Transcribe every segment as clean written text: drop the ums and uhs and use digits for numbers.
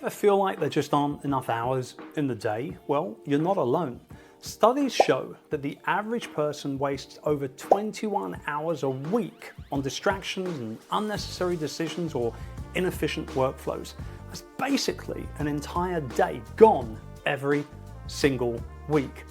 ever feel like there just aren't enough hours in the day? Well, you're not alone. Studies show that the average person wastes over 21 hours a week on distractions and unnecessary decisions or inefficient workflows. That's basically an entire day gone every single week.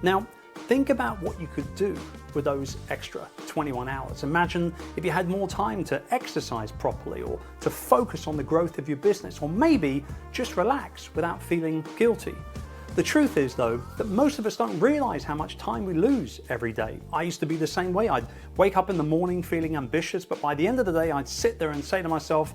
Now, think about what you could do with those extra 21 hours. Imagine if you had more time to exercise properly, or to focus on the growth of your business, or maybe just relax without feeling guilty. The truth is, though, that most of us don't realize how much time we lose every day. I used to be the same way. I'd wake up in the morning feeling ambitious, but by the end of the day, I'd sit there and say to myself,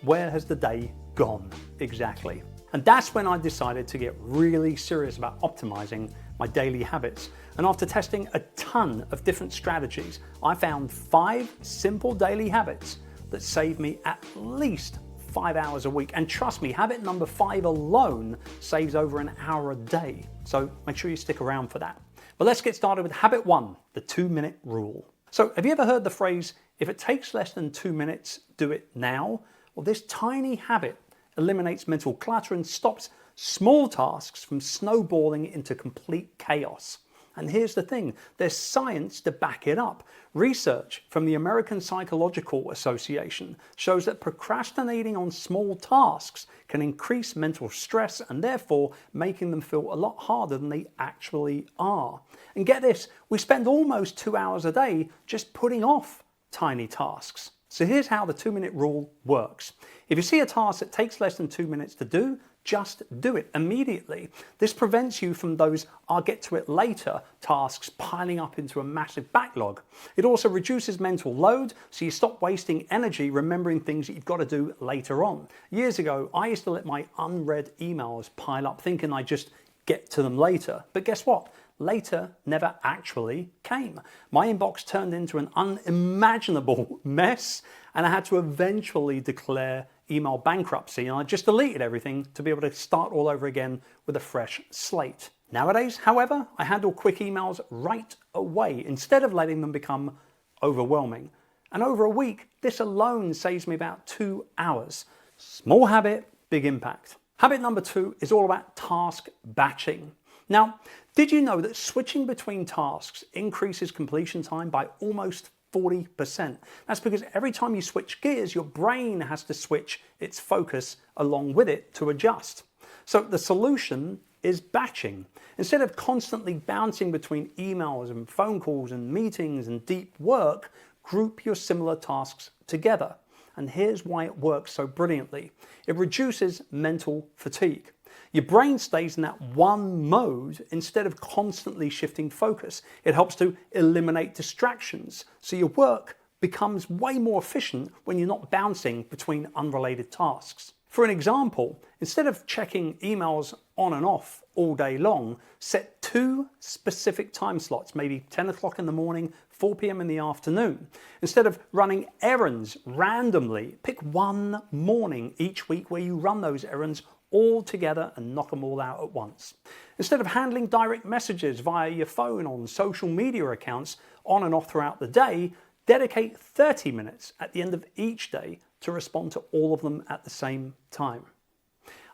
where has the day gone exactly? And that's when I decided to get really serious about optimizing my daily habits. And after testing a ton of different strategies, I found 5 simple daily habits that save me at least 5 hours a week. And trust me, habit number 5 alone saves over an hour a day. So make sure you stick around for that. But let's get started with habit 1, the 2-minute rule. So have you ever heard the phrase, if it takes less than 2 minutes, do it now? Well, this tiny habit eliminates mental clutter and stops small tasks from snowballing into complete chaos. And here's the thing, there's science to back it up. Research from the American Psychological Association shows that procrastinating on small tasks can increase mental stress and therefore making them feel a lot harder than they actually are. And get this, we spend almost 2 hours a day just putting off tiny tasks. So here's how the 2-minute rule works. If you see a task that takes less than 2 minutes to do, just do it immediately. This prevents you from those "I'll get to it later" tasks piling up into a massive backlog. It also reduces mental load, so you stop wasting energy remembering things that you've got to do later on. Years ago, I used to let my unread emails pile up thinking I'd just get to them later. But guess what? Later never actually came. My inbox turned into an unimaginable mess, and I had to eventually declare email bankruptcy, and I just deleted everything to be able to start all over again with a fresh slate. Nowadays, however, I handle quick emails right away instead of letting them become overwhelming. And over a week, this alone saves me about 2 hours. Small habit, big impact. Habit number 2 is all about task batching. Now, did you know that switching between tasks increases completion time by almost 40%? That's because every time you switch gears, your brain has to switch its focus along with it to adjust. So the solution is batching. Instead of constantly bouncing between emails and phone calls and meetings and deep work, group your similar tasks together. And here's why it works so brilliantly. It reduces mental fatigue. Your brain stays in that one mode instead of constantly shifting focus. It helps to eliminate distractions, so your work becomes way more efficient when you're not bouncing between unrelated tasks. For an example, instead of checking emails on and off all day long, set 2 specific time slots, maybe 10 o'clock in the morning, 4 p.m. in the afternoon. Instead of running errands randomly, pick one morning each week where you run those errands all together and knock them all out at once. Instead of handling direct messages via your phone on social media accounts on and off throughout the day, dedicate 30 minutes at the end of each day to respond to all of them at the same time.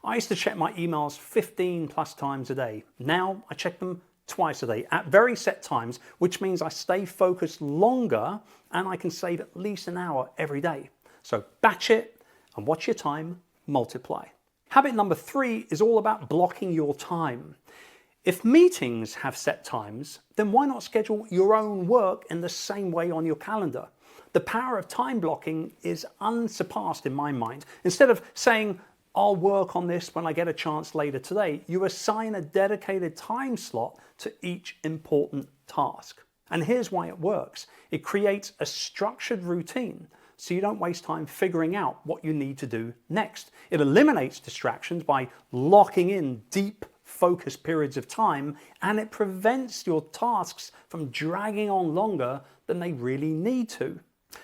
I used to check my emails 15 plus times a day. Now I check them twice a day at very set times, which means I stay focused longer and I can save at least an hour every day. So batch it and watch your time multiply. Habit number 3 is all about blocking your time. If meetings have set times, then why not schedule your own work in the same way on your calendar? The power of time blocking is unsurpassed in my mind. Instead of saying, I'll work on this when I get a chance later today, you assign a dedicated time slot to each important task. And here's why it works. It creates a structured routine, so you don't waste time figuring out what you need to do next. It eliminates distractions by locking in deep focus periods of time, and it prevents your tasks from dragging on longer than they really need to.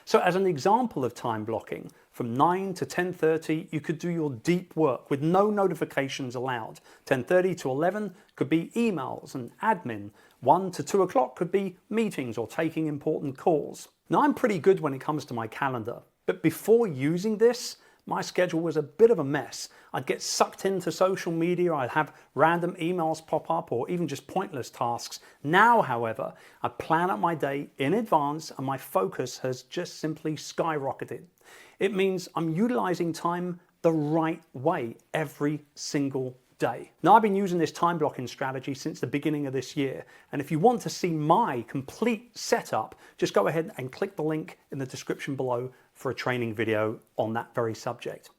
So as an example of time blocking, from 9 to 10:30, you could do your deep work with no notifications allowed. 10:30 to 11 could be emails and admin. 1 to 2 o'clock could be meetings or taking important calls. Now, I'm pretty good when it comes to my calendar, but before using this, my schedule was a bit of a mess. I'd get sucked into social media, I'd have random emails pop up, or even just pointless tasks. Now, however, I plan out my day in advance and my focus has just simply skyrocketed. It means I'm utilizing time the right way every single day. Now, I've been using this time blocking strategy since the beginning of this year, and if you want to see my complete setup, just go ahead and click the link in the description below for a training video on that very subject.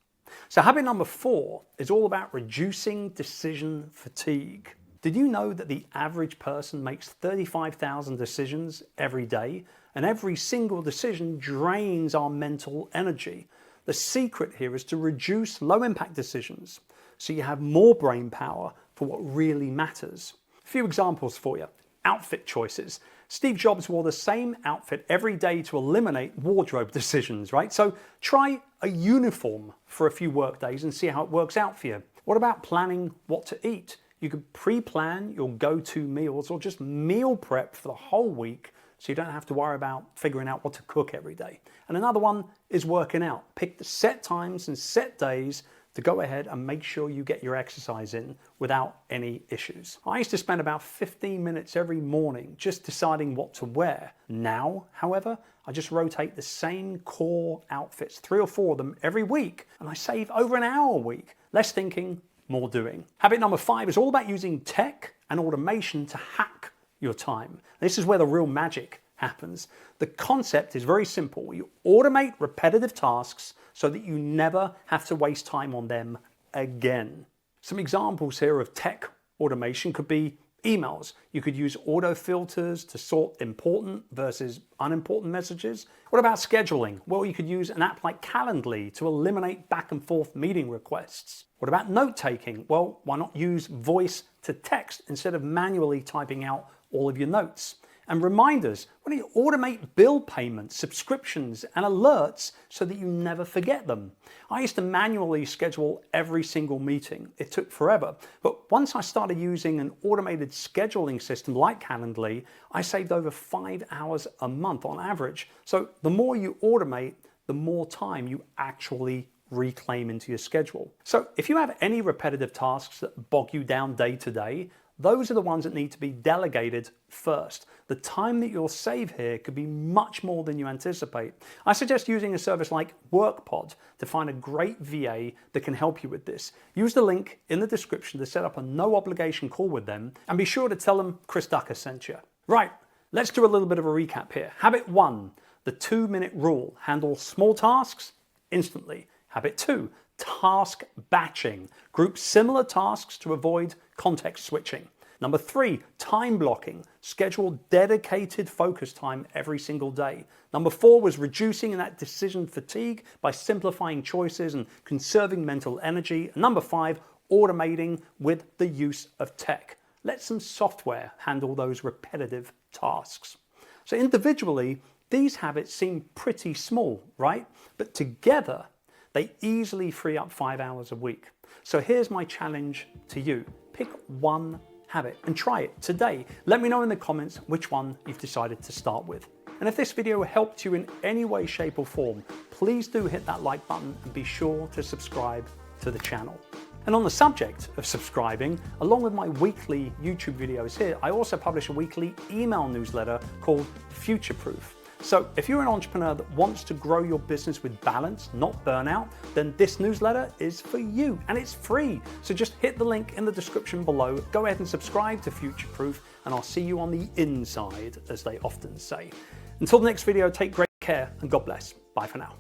So habit number 4 is all about reducing decision fatigue. Did you know that the average person makes 35,000 decisions every day, and every single decision drains our mental energy? The secret here is to reduce low impact decisions, so you have more brain power for what really matters. A few examples for you. Outfit choices. Steve Jobs wore the same outfit every day to eliminate wardrobe decisions, right? So try a uniform for a few work days and see how it works out for you. What about planning what to eat? You could pre-plan your go-to meals or just meal prep for the whole week so you don't have to worry about figuring out what to cook every day. And another one is working out. Pick the set times and set days to go ahead and make sure you get your exercise in without any issues. I used to spend about 15 minutes every morning just deciding what to wear. Now, however, I just rotate the same core outfits, 3 or 4 of them every week, and I save over an hour a week. Less thinking, more doing. Habit number 5 is all about using tech and automation to hack your time. This is where the real magic happens. The concept is very simple. You automate repetitive tasks so that you never have to waste time on them again. Some examples here of tech automation could be emails. You could use auto filters to sort important versus unimportant messages. What about scheduling? Well, you could use an app like Calendly to eliminate back and forth meeting requests. What about note taking? Well, why not use voice to text instead of manually typing out all of your notes? And reminders, why don't you automate bill payments, subscriptions, and alerts so that you never forget them? I used to manually schedule every single meeting. It took forever. But once I started using an automated scheduling system like Calendly, I saved over 5 hours a month on average. So the more you automate, the more time you actually reclaim into your schedule. So if you have any repetitive tasks that bog you down day to day, those are the ones that need to be delegated first. The time that you'll save here could be much more than you anticipate. I suggest using a service like WorkPod to find a great VA that can help you with this. Use the link in the description to set up a no obligation call with them, and be sure to tell them Chris Ducker sent you. Right, let's do a little bit of a recap here. Habit 1, the 2-minute rule. Handle small tasks instantly. Habit 2, task batching. Group similar tasks to avoid context switching. Number 3, time blocking. Schedule dedicated focus time every single day. Number 4 was reducing that decision fatigue by simplifying choices and conserving mental energy. And number 5, automating with the use of tech. Let some software handle those repetitive tasks. So individually, these habits seem pretty small, right? But together, they easily free up 5 hours a week. So here's my challenge to you. Pick one habit and try it today. Let me know in the comments which one you've decided to start with. And if this video helped you in any way, shape or form, please do hit that like button and be sure to subscribe to the channel. And on the subject of subscribing, along with my weekly YouTube videos here, I also publish a weekly email newsletter called Future Proof. So if you're an entrepreneur that wants to grow your business with balance, not burnout, then this newsletter is for you and it's free. So just hit the link in the description below, go ahead and subscribe to Future Proof, and I'll see you on the inside, as they often say. Until the next video, take great care and God bless. Bye for now.